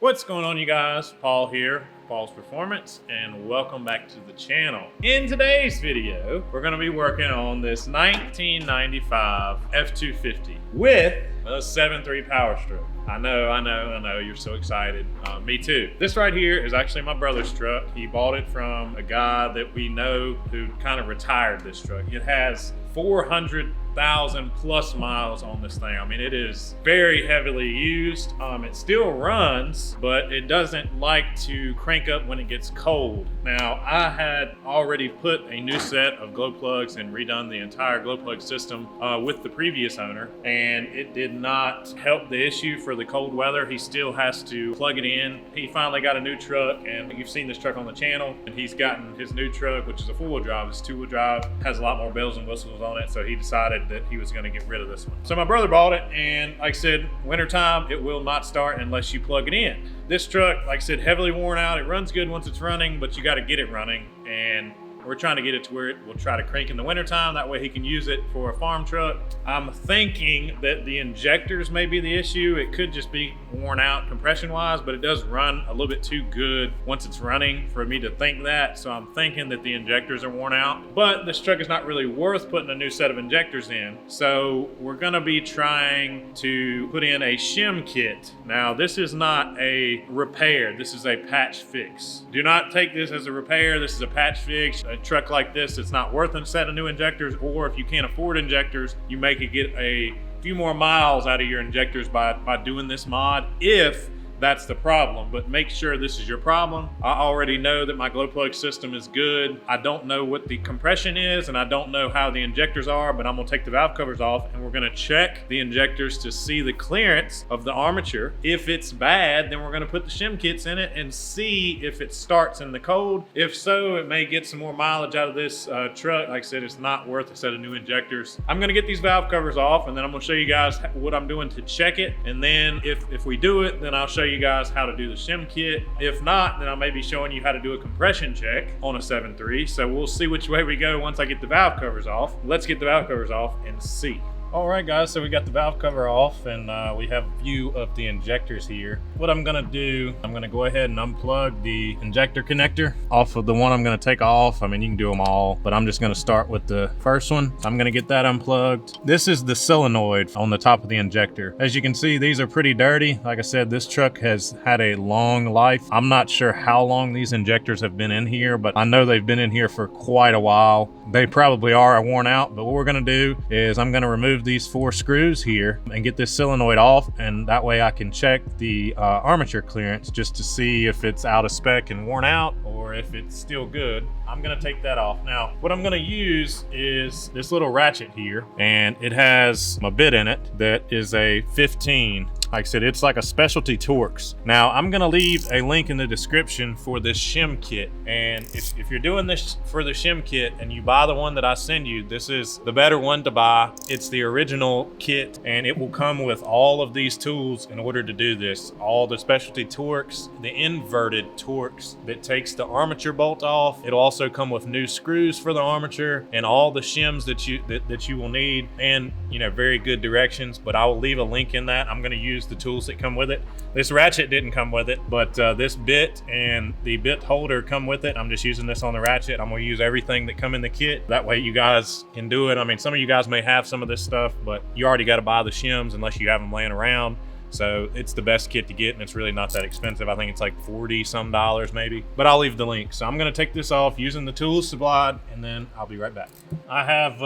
What's going on, you guys? Paul here, Paul's Performance, and welcome back to the channel. In today's video, we're going to be working on this 1995 F250 with a 7.3 Powerstroke. I know, you're so excited. Me too. This right here is actually my brother's truck. He bought it from a guy that we know who kind of retired this truck. It has 400,000 plus miles on this thing. I mean, it is very heavily used. It still runs, but it doesn't like to crank up when it gets cold. Now, I had already put a new set of glow plugs and redone the entire glow plug system with the previous owner, and it did not help the issue for the cold weather. He still has to plug it in. He finally got a new truck, and you've seen this truck on the channel, and he's gotten his new truck, which is a four-wheel drive. It's two-wheel drive, has a lot more bells and whistles on it, so he decided that he was going to get rid of this one. So my brother bought it, and like I said, wintertime, it will not start unless you plug it in. This truck, like I said, heavily worn out. It runs good once it's running, but you got to get it running, and we're trying to get it to where it will try to crank in the wintertime. That way he can use it for a farm truck. I'm thinking that the injectors may be the issue. It could just be worn out compression wise, but it does run a little bit too good once it's running for me to think that. So I'm thinking that the injectors are worn out, but this truck is not really worth putting a new set of injectors in. So we're gonna be trying to put in a shim kit. Now, this is not a repair. This is a patch fix. Do not take this as a repair. This is a patch fix. A truck like this, it's not worth a set of new injectors, or if you can't afford injectors, you may could get a few more miles out of your injectors by doing this mod, if that's the problem. But make sure this is your problem. I already know that my glow plug system is good. I don't know what the compression is, and I don't know how the injectors are, but I'm gonna take the valve covers off, and we're gonna check the injectors to see the clearance of the armature. If it's bad, then we're gonna put the shim kits in it and see if it starts in the cold. If so, it may get some more mileage out of this truck. Like I said, it's not worth a set of new injectors. I'm gonna get these valve covers off, and then I'm gonna show you guys what I'm doing to check it. And then if we do it, then I'll show you guys how to do the shim kit. If not, then I may be showing you how to do a compression check on a 7.3. So we'll see which way we go once I get the valve covers off. Let's get the valve covers off and see. All right, guys, so we got the valve cover off, and we have a view of the injectors here. What I'm gonna do, I'm gonna go ahead and unplug the injector connector off of the one I'm gonna take off. I mean, you can do them all, but I'm just gonna start with the first one. So I'm gonna get that unplugged. This is the solenoid on the top of the injector. As you can see, these are pretty dirty. Like I said, this truck has had a long life. I'm not sure how long these injectors have been in here, but I know they've been in here for quite a while. They probably are worn out, but what we're gonna do is I'm gonna remove these 4 screws here and get this solenoid off, and that way I can check the armature clearance just to see if it's out of spec and worn out or if it's still good. I'm gonna take that off. Now, what I'm gonna use is this little ratchet here, and it has a bit in it that is a 15. Like I said, it's like a specialty Torx. Now, I'm gonna leave a link in the description for this shim kit. And if you're doing this for the shim kit and you buy the one that I send you, this is the better one to buy. It's the original kit, and it will come with all of these tools in order to do this. All the specialty Torx, the inverted Torx that takes the armature bolt off. It'll also come with new screws for the armature and all the shims that you will need, and very good directions. But I will leave a link in that. I'm gonna use the tools that come with it. This ratchet didn't come with it, but this bit and the bit holder come with it. I'm just using this on the ratchet. I'm gonna use everything that come in the kit. That way you guys can do it. I mean, some of you guys may have some of this stuff, but you already got to buy the shims unless you have them laying around. So it's the best kit to get, and it's really not that expensive. I think it's like $40 some maybe, but I'll leave the link. So I'm gonna take this off using the tools supplied, and then I'll be right back. I have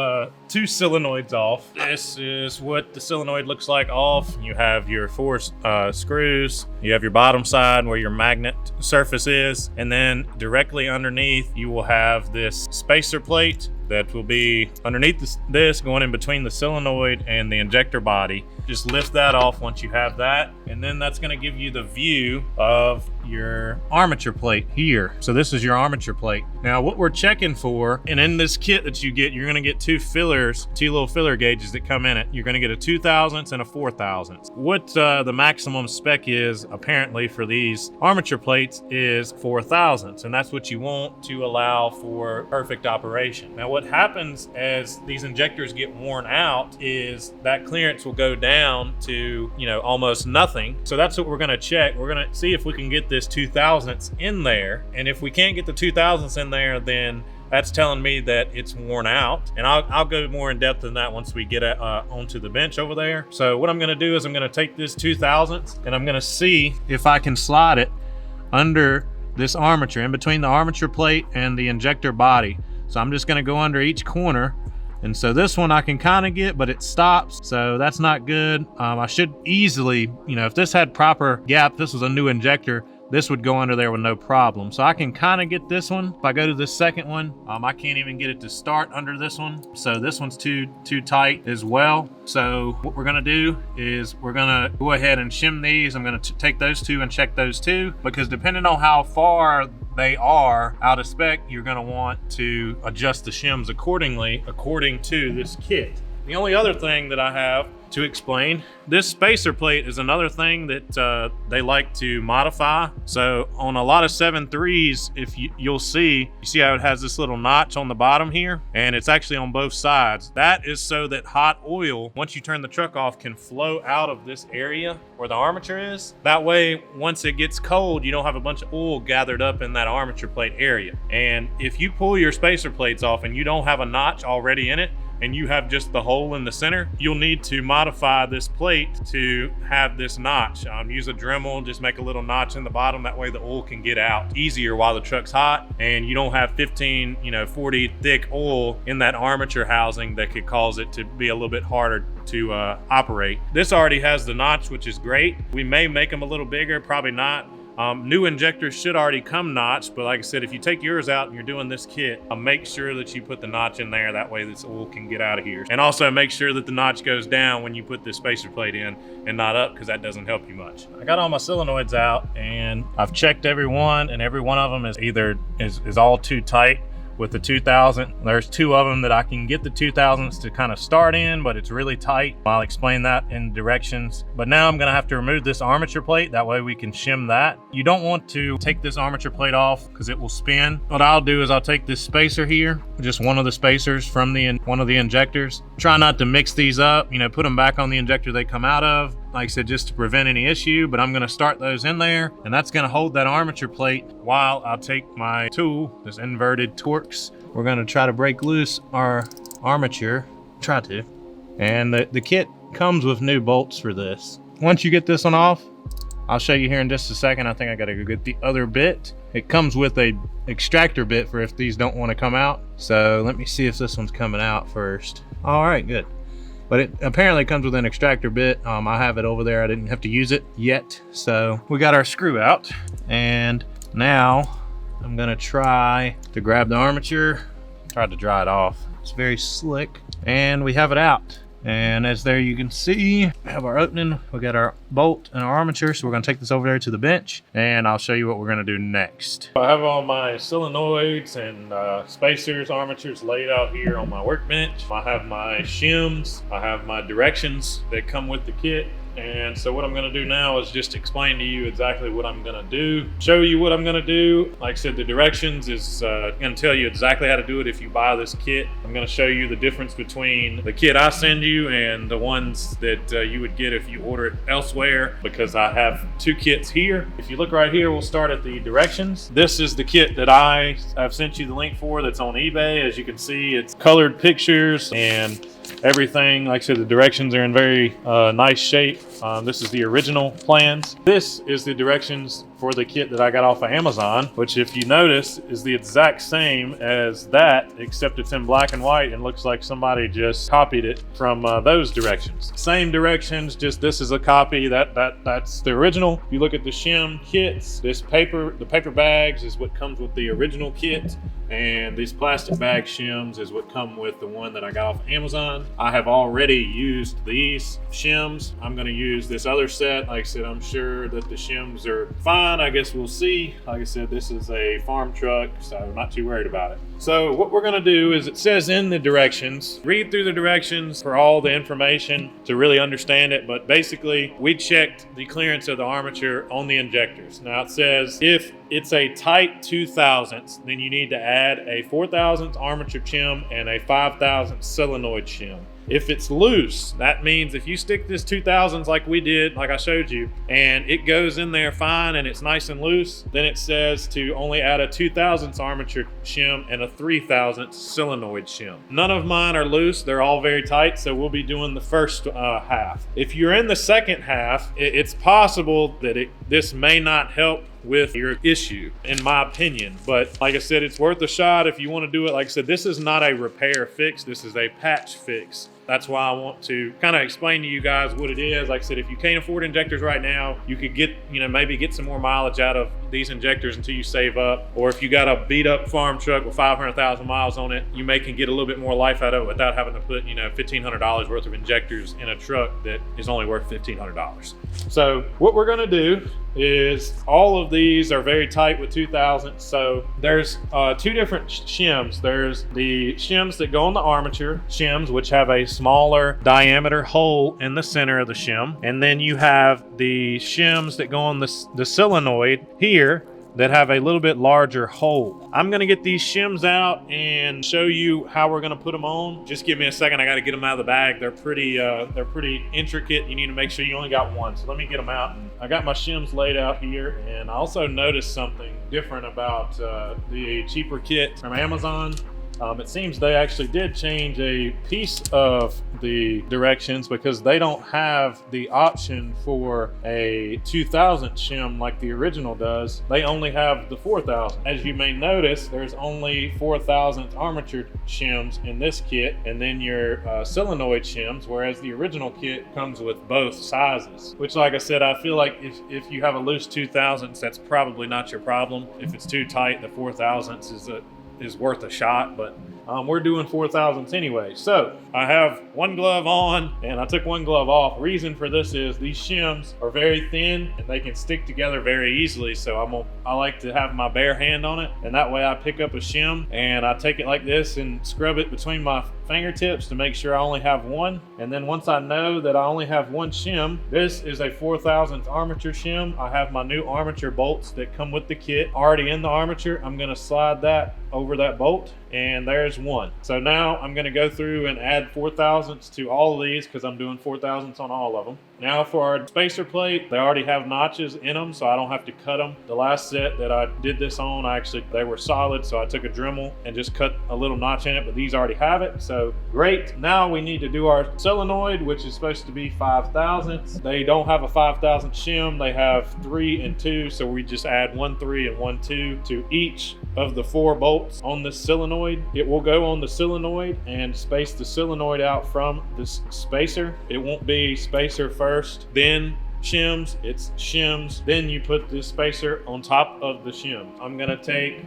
2 solenoids off. This is what the solenoid looks like off. You have your 4 screws. You have your bottom side where your magnet surface is, and then directly underneath you will have this spacer plate that will be underneath this going in between the solenoid and the injector body. Just lift that off once you have that, and then that's going to give you the view of your armature plate here. So this is your armature plate. Now what we're checking for, and in this kit that you get, you're gonna get two little filler gauges that come in it. You're gonna get a 2/1000 and a 4/1000. What the maximum spec is apparently for these armature plates is 4/1000, and that's what you want to allow for perfect operation. Now what happens as these injectors get worn out is that clearance will go down to, you know, almost nothing. So that's what we're gonna check. We're gonna see if we can get this 2/1000 in there, and if we can't get the 2/1000 in there, then that's telling me that it's worn out. And I'll go more in depth than that once we get onto the bench over there. So what I'm gonna do is I'm gonna take this 2/1000 and I'm gonna see if I can slide it under this armature, in between the armature plate and the injector body. So I'm just gonna go under each corner. And so this one I can kind of get, but it stops, so that's not good. I should easily, you know, if this had proper gap, this was a new injector, this would go under there with no problem. So I can kind of get this one. If I go to the second one, I can't even get it to start under this one. So this one's too tight as well. So what we're gonna do is we're gonna go ahead and shim these. I'm gonna take those two and check those two, because depending on how far they are out of spec, you're gonna want to adjust the shims accordingly, according to this kit. The only other thing that I have to explain, this spacer plate is another thing that they like to modify. So on a lot of 7.3s, if you'll see how it has this little notch on the bottom here, and it's actually on both sides. That is so that hot oil, once you turn the truck off, can flow out of this area where the armature is. That way, once it gets cold, you don't have a bunch of oil gathered up in that armature plate area. And if you pull your spacer plates off and you don't have a notch already in it, and you have just the hole in the center, you'll need to modify this plate to have this notch. Use a Dremel, just make a little notch in the bottom. That way the oil can get out easier while the truck's hot, and you don't have 15, 40 thick oil in that armature housing that could cause it to be a little bit harder to operate. This already has the notch, which is great. We may make them a little bigger, probably not. New injectors should already come notched, but like I said, if you take yours out and you're doing this kit, make sure that you put the notch in there. That way this oil can get out of here. And also make sure that the notch goes down when you put this spacer plate in and not up, because that doesn't help you much. I got all my solenoids out and I've checked every one, and every one of them is either is all too tight with the 2000. There's two of them that I can get the 2000s to kind of start in, but it's really tight. I'll explain that in directions. But now I'm gonna have to remove this armature plate. That way we can shim that. You don't want to take this armature plate off because it will spin. What I'll do is I'll take this spacer here, just one of the spacers from one of the injectors. Try not to mix these up, put them back on the injector they come out of. Like I said, just to prevent any issue, but I'm gonna start those in there, and that's gonna hold that armature plate while I'll take my tool, this inverted Torx. We're gonna try to break loose our armature, try to. And the kit comes with new bolts for this. Once you get this one off, I'll show you here in just a second. I think I gotta go get the other bit. It comes with a extractor bit for if these don't wanna come out. So let me see if this one's coming out first. All right, good. But it apparently comes with an extractor bit. I have it over there. I didn't have to use it yet. So we got our screw out, and now I'm gonna try to grab the armature, try to dry it off. It's very slick, and we have it out. And as there you can see, we have our opening, we got our bolt and our armature. So we're gonna take this over there to the bench, and I'll show you what we're gonna do next. I have all my solenoids and spacers, armatures laid out here on my workbench. I have my shims, I have my directions that come with the kit. And so what I'm gonna do now is just explain to you exactly what I'm gonna do, show you what I'm gonna do. Like I said, the directions is gonna tell you exactly how to do it if you buy this kit. I'm gonna show you the difference between the kit I send you and the ones that you would get if you order it elsewhere, because I have two kits here. If you look right here, we'll start at the directions. This is the kit that I've sent you the link for, that's on eBay. As you can see, it's colored pictures and everything. Like I said, the directions are in very nice shape. This is the original plans. This is the directions for the kit that I got off of Amazon, which if you notice is the exact same as that, except it's in black and white and looks like somebody just copied it from those directions. Same directions, just this is a copy. That's the original. If you look at the shim kits, the paper bags is what comes with the original kit, and these plastic bag shims is what come with the one that I got off of Amazon. I have already used these shims. I'm going to use this other set. Like I said, I'm sure that the shims are fine. fine. I guess we'll see. Like I said, this is a farm truck, so I'm not too worried about it. So what we're gonna do is, it says in the directions, read through the directions for all the information to really understand it. But basically, we checked the clearance of the armature on the injectors. Now it says if it's a tight 2/1000, then you need to add a 4/1000 armature shim and a 5/1000 solenoid shim. If it's loose, that means if you stick this 2/1000 like we did, like I showed you, and it goes in there fine and it's nice and loose, then it says to only add a 2/1000 armature shim and a 3/1000 solenoid shim. None of mine are loose, they're all very tight, so we'll be doing the first half. If you're in the second half, it's possible that this may not help with your issue, in my opinion. But like I said, it's worth a shot if you want to do it. Like I said, this is not a repair fix, this is a patch fix. That's why I want to kind of explain to you guys what it is. Like I said, if you can't afford injectors right now, you could get, maybe get some more mileage out of these injectors until you save up. Or if you got a beat up farm truck with 500,000 miles on it, you can get a little bit more life out of it without having to put, $1,500 worth of injectors in a truck that is only worth $1,500. So what we're gonna do is, all of these are very tight with 2/1000. So there's two different shims. There's the shims that go on the armature shims, which have a smaller diameter hole in the center of the shim. And then you have the shims that go on the solenoid here that have a little bit larger hole. I'm gonna get these shims out and show you how we're gonna put them on. Just give me a second, I gotta get them out of the bag. They're pretty intricate. You need to make sure you only got one. So let me get them out. I got my shims laid out here, and I also noticed something different about the cheaper kit from Amazon. It seems they actually did change a piece of the directions, because they don't have the option for a 2/1000 shim like the original does. They only have the 4/1000. As you may notice, there's only 4/1000 armature shims in this kit, and then your solenoid shims, whereas the original kit comes with both sizes. Which, like I said, I feel like if you have a loose 2/1000, that's probably not your problem. If it's too tight, the 4/1000 is worth a shot, but we're doing 4/1000 anyway. So I have one glove on and I took one glove off. Reason for this is these shims are very thin and they can stick together very easily. So I like to have my bare hand on it, and that way I pick up a shim and I take it like this and scrub it between my fingertips to make sure I only have one. And then once I know that I only have one shim, this is a 4/1000 armature shim. I have my new armature bolts that come with the kit already in the armature. I'm gonna slide that over that bolt, and there's one. So now I'm gonna go through and add 4/1000s to all of these, because I'm doing 4/1000s on all of them. Now for our spacer plate, they already have notches in them, so I don't have to cut them. The last set that I did this on, they were solid, so I took a Dremel and just cut a little notch in it, but these already have it, so great. Now we need to do our solenoid, which is supposed to be 5/1000. They don't have a 5/1000 shim, they have 3 and 2, so we just add 1 3 and 1 2 to each of the 4 bolts on the solenoid. It will go on the solenoid and space the solenoid out from the spacer. It won't be spacer first, then shims. It's shims, then you put the spacer on top of the shim. I'm gonna take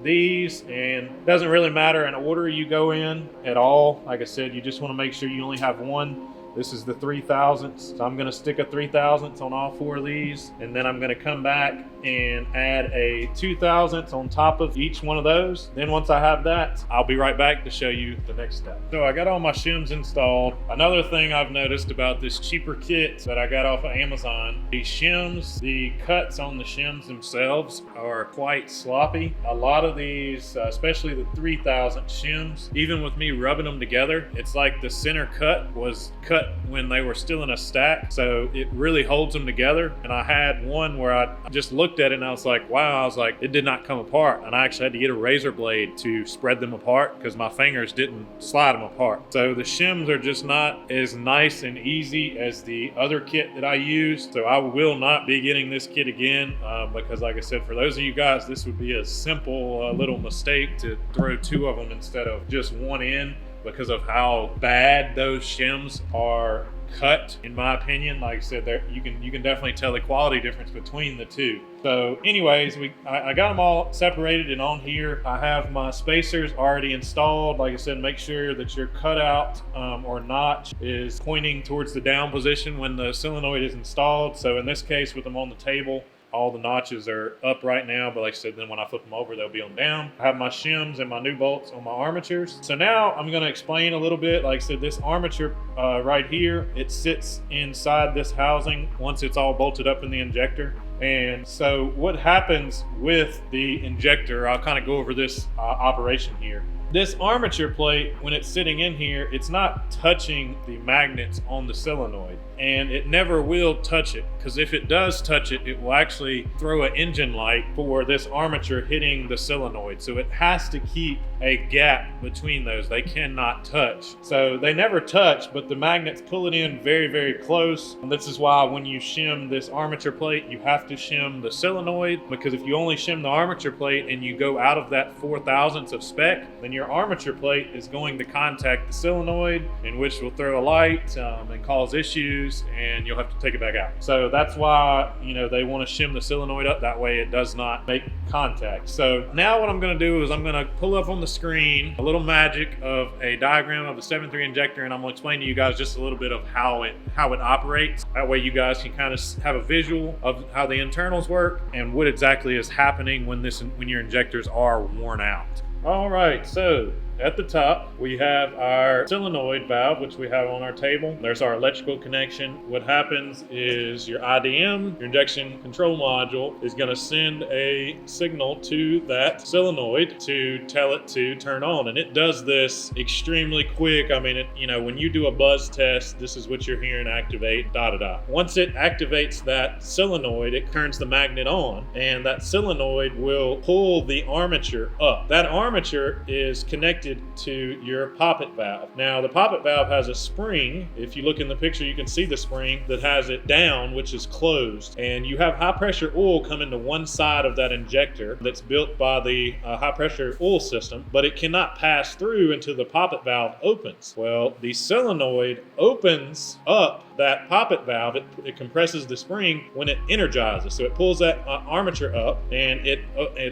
these, and it doesn't really matter in order you go in at all. Like I said, you just want to make sure you only have one. This is the 3/1000, so I'm going to stick a 3/1000 on all 4 of these, and then I'm going to come back and add a 2/1000 on top of each one of those. Then once I have that, I'll be right back to show you the next step. So I got all my shims installed. Another thing I've noticed about this cheaper kit that I got off of Amazon, the shims, the cuts on the shims themselves are quite sloppy. A lot of these, especially the 3/1000 shims, even with me rubbing them together, it's like the center cut was cut when they were still in a stack, so it really holds them together. And I had one where I just looked at it and I was like, wow, it did not come apart, and I actually had to get a razor blade to spread them apart because my fingers didn't slide them apart. So the shims are just not as nice and easy as the other kit that I used, so I will not be getting this kit again, because like I said, for those of you guys, this would be a simple little mistake to throw 2 of them instead of just one in, because of how bad those shims are cut, in my opinion. Like I said, you can definitely tell the quality difference between the 2. So anyways, I got them all separated, and on here I have my spacers already installed. Like I said, make sure that your cutout or notch is pointing towards the down position when the solenoid is installed. So in this case, with them on the table, All the notches are up right now, but like I said, then when I flip them over, they'll be on down. I have my shims and my new bolts on my armatures. So now I'm gonna explain a little bit. Like I said, this armature right here, it sits inside this housing once it's all bolted up in the injector. And so what happens with the injector, I'll kind of go over this operation here. This armature plate, when it's sitting in here, it's not touching the magnets on the solenoid, and it never will touch it, because if it does touch it, it will actually throw an engine light for this armature hitting the solenoid. So it has to keep a gap between those. They cannot touch. So they never touch, but the magnets pull it in very, very close. And this is why when you shim this armature plate, you have to shim the solenoid, because if you only shim the armature plate and you go out of that 4/1000ths of spec, then your armature plate is going to contact the solenoid, in which will throw a light and cause issues, and you'll have to take it back out. So that's why, you know, they want to shim the solenoid up, that way it does not make contact. So now what I'm going to do is I'm going to pull up on the screen a little magic of a diagram of a 7.3 injector, and I'm going to explain to you guys just a little bit of how it operates. That way you guys can kind of have a visual of how the internals work and what exactly is happening when your injectors are worn out. All right, so at the top, we have our solenoid valve, which we have on our table. There's our electrical connection. What happens is your IDM, your injection control module, is going to send a signal to that solenoid to tell it to turn on. And it does this extremely quick. I mean, when you do a buzz test, this is what you're hearing activate, da-da-da. Once it activates that solenoid, it turns the magnet on, and that solenoid will pull the armature up. That armature is connected to your poppet valve. Now, the poppet valve has a spring. If you look in the picture, you can see the spring that has it down, which is closed. And you have high pressure oil coming to one side of that injector that's built by the high pressure oil system, but it cannot pass through until the poppet valve opens. Well, the solenoid opens up that poppet valve. It compresses the spring when it energizes. So it pulls that armature up, and it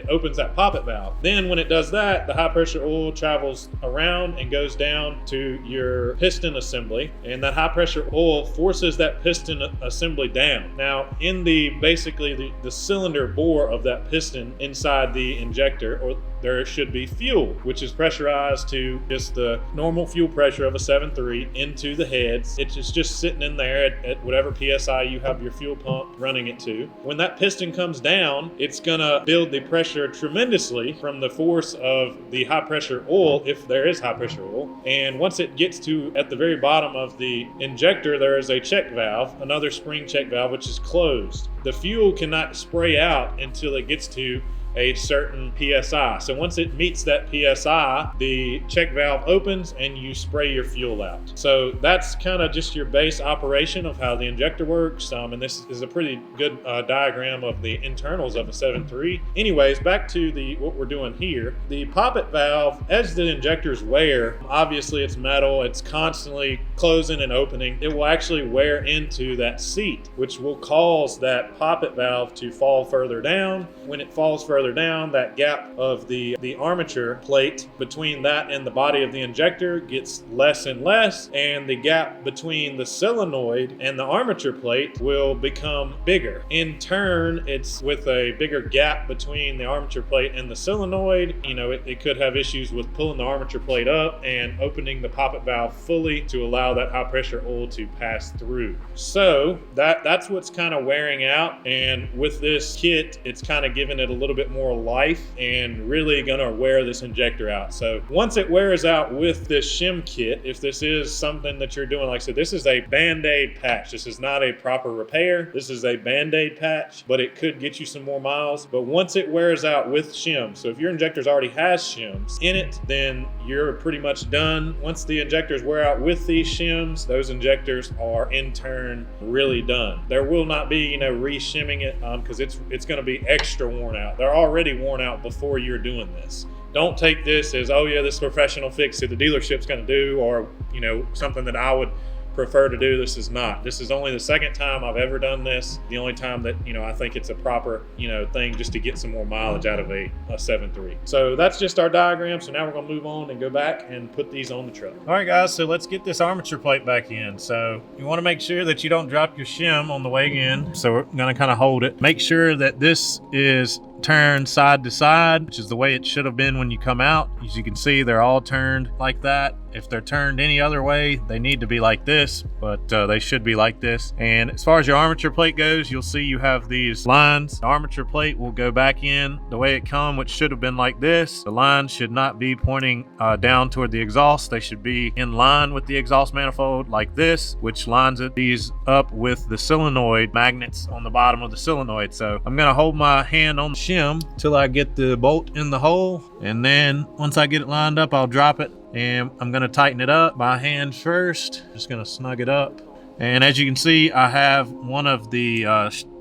opens that poppet valve. Then when it does that, the high pressure oil travels around and goes down to your piston assembly, and that high pressure oil forces that piston assembly down. Now, in basically the cylinder bore of that piston inside the injector, there should be fuel, which is pressurized to just the normal fuel pressure of a 7.3 into the heads. It's just sitting in there at whatever PSI you have your fuel pump running it to. When that piston comes down, it's gonna build the pressure tremendously from the force of the high pressure oil, if there is high pressure oil. And once it gets to at the very bottom of the injector, there is a check valve, another spring check valve, which is closed. The fuel cannot spray out until it gets to a certain PSI. So once it meets that PSI, the check valve opens and you spray your fuel out. So that's kind of just your base operation of how the injector works. And this is a pretty good diagram of the internals of a 7.3. Anyways, back to what we're doing here. The poppet valve, as the injectors wear, obviously it's metal, it's constantly closing and opening. It will actually wear into that seat, which will cause that poppet valve to fall further down. When it falls further down, that gap of the armature plate between that and the body of the injector gets less and less, and the gap between the solenoid and the armature plate will become bigger. In turn, it's with a bigger gap between the armature plate and the solenoid, it could have issues with pulling the armature plate up and opening the poppet valve fully to allow that high pressure oil to pass through. So that's what's kind of wearing out, and with this kit, it's kind of giving it a little bit more life and really gonna wear this injector out. So once it wears out with this shim kit, if this is something that you're doing, like I said, this is a band-aid patch. This is not a proper repair. This is a band-aid patch, but it could get you some more miles. But once it wears out with shim, so if your injectors already has shims in it, then you're pretty much done. Once the injectors wear out with these shims, those injectors are in turn really done. There will not be, re-shimming it because it's going to be extra worn out. They're already worn out before you're doing this. Don't take this as, oh yeah, this is a professional fix that the dealership's going to do, or something that I would prefer to do this is not. This is only the second time I've ever done this. The only time that, I think it's a proper, thing just to get some more mileage out of a 7.3. So that's just our diagram. So now we're gonna move on and go back and put these on the truck. All right, guys, so let's get this armature plate back in. So you wanna make sure that you don't drop your shim on the way in. So we're gonna kind of hold it. Make sure that this is turned side to side, which is the way it should have been when you come out. As you can see, they're all turned like that. If they're turned any other way, they need to be like this, but they should be like this. And as far as your armature plate goes, you'll see you have these lines. The armature plate will go back in the way it come, which should have been like this. The lines should not be pointing down toward the exhaust. They should be in line with the exhaust manifold like this, which lines these up with the solenoid magnets on the bottom of the solenoid. So I'm gonna hold my hand on the shim till I get the bolt in the hole, and then once I get it lined up, I'll drop it, and I'm gonna tighten it up by hand first. Just gonna snug it up. And as you can see, I have one of the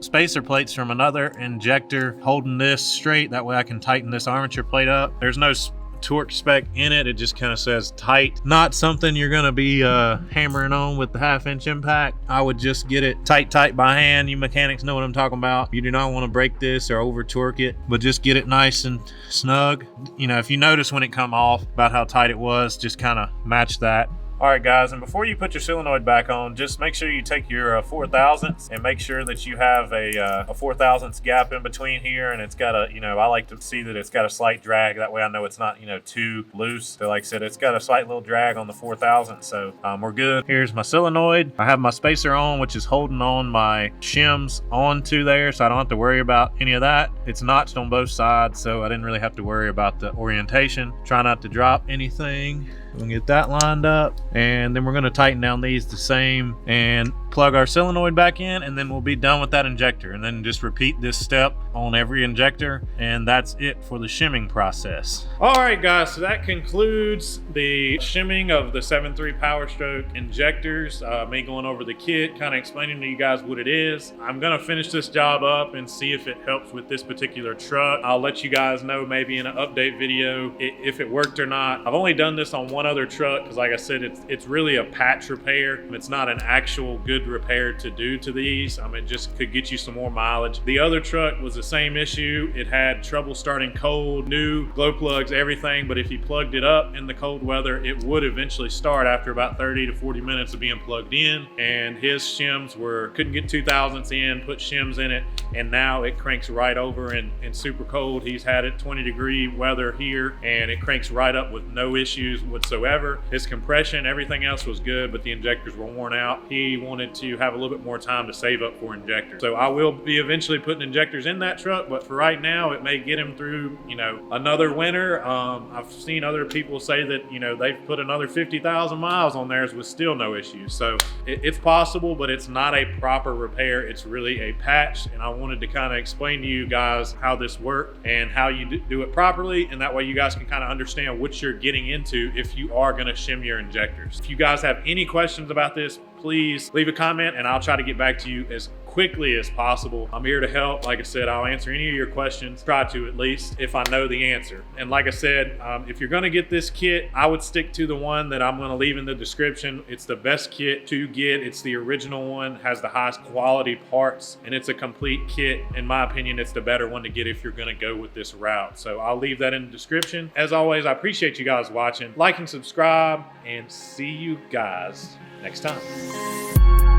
spacer plates from another injector holding this straight. That way I can tighten this armature plate up. There's no torque spec in it. It just kind of says tight. Not something you're going to be hammering on with the 1/2-inch impact. I would just get it tight by hand. You mechanics know what I'm talking about. You do not want to break this or over torque it, but just get it nice and snug. If you notice when it come off about how tight it was, just kind of match that. All right, guys, and before you put your solenoid back on, just make sure you take your 4/1000ths and make sure that you have a 4/1000ths gap in between here, and it's got a, I like to see that it's got a slight drag. That way I know it's not, too loose. So like I said, it's got a slight little drag on the 4/1000, so we're good. Here's my solenoid. I have my spacer on, which is holding on my shims onto there, so I don't have to worry about any of that. It's notched on both sides, so I didn't really have to worry about the orientation. Try not to drop anything. We're gonna get that lined up, and then we're gonna tighten down these the same and plug our solenoid back in, and then we'll be done with that injector, and then just repeat this step on every injector, and that's it for the shimming process. All right, guys, so that concludes the shimming of the 7.3 Powerstroke injectors. Me going over the kit, kind of explaining to you guys what it is. I'm gonna finish this job up and see if it helps with this particular truck. I'll let you guys know maybe in an update video if it worked or not. I've only done this on one other truck because, like I said, it's really a patch repair. It's not an actual good repair to do to these. It just could get you some more mileage. The other truck was the same issue. It had trouble starting cold, new glow plugs, everything, but if you plugged it up in the cold weather, it would eventually start after about 30 to 40 minutes of being plugged in. And his shims couldn't get 2/1000ths in, put shims in it, and now it cranks right over in super cold. He's had it 20-degree weather here, and it cranks right up with no issues whatsoever. His compression, everything else was good, but the injectors were worn out. He wanted to have a little bit more time to save up for injectors. So I will be eventually putting injectors in that truck, but for right now, it may get him through, another winter. I've seen other people say that, they've put another 50,000 miles on theirs with still no issues. So it's possible, but it's not a proper repair. It's really a patch, and I wanted to kind of explain to you guys how this worked and how you do it properly, and that way you guys can kind of understand what you're getting into if you are going to shim your injectors. If you guys have any questions about this, please leave a comment and I'll try to get back to you as quickly as possible. I'm here to help. Like I said, I'll answer any of your questions, try to at least, if I know the answer. And like I said, if you're gonna get this kit, I would stick to the one that I'm gonna leave in the description. It's the best kit to get. It's the original one, has the highest quality parts, and it's a complete kit. In my opinion, it's the better one to get if you're gonna go with this route. So I'll leave that in the description. As always, I appreciate you guys watching. Like and subscribe, and see you guys next time.